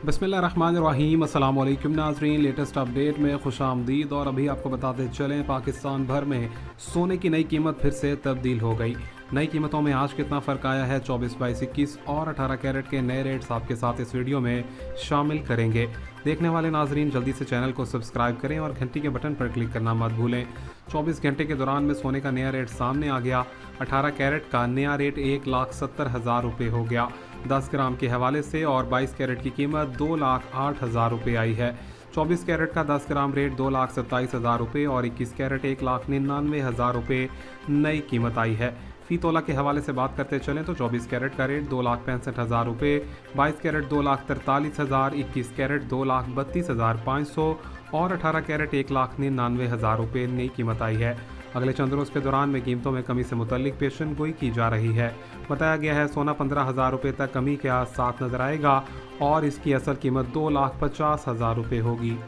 बिस्मिल्लाहिर्रहमानिर्रहीम। अस्सलाम वालेकुम नाज़रीन, लेटेस्ट अपडेट में खुशामदीद। और अभी आपको बताते चलें, पाकिस्तान भर में सोने की नई कीमत फिर से तब्दील हो गई। नई कीमतों में आज कितना फ़र्क आया है, 24, 22, 21 और 18 कैरेट के नए रेट्स आपके साथ इस वीडियो में शामिल करेंगे। देखने वाले नाजरीन जल्दी से चैनल को सब्सक्राइब करें और घंटी के बटन पर क्लिक करना मत भूलें। 24 घंटे के दौरान में सोने का नया रेट सामने आ गया। 18 कैरेट का नया रेट 1,70,000 रुपये हो गया 10 ग्राम के हवाले से, और 22 कैरेट की कीमत 2,08,000 रुपये आई है। 24 कैरेट का 10 ग्राम रेट 2,27,000 रुपये और 21 कैरेट 1,99,000 रुपये नई कीमत आई है। फ़ी तोला के हवाले से बात करते चलें तो 24 कैरेट का रेट 2,65,000 रुपये, 22 कैरेट 2,43,000, 21 कैरेट 2,32,500 और 18 कैरेट 1,99,000 रुपये नई कीमत आई है। अगले चंद रोज़ के दौरान में कीमतों में कमी से मुतल्लिक पेशन गोई की जा रही है। बताया गया है सोना 15,000 रुपये तक कमी के साथ नजर आएगा और इसकी असल कीमत 2,50,000 रुपये होगी।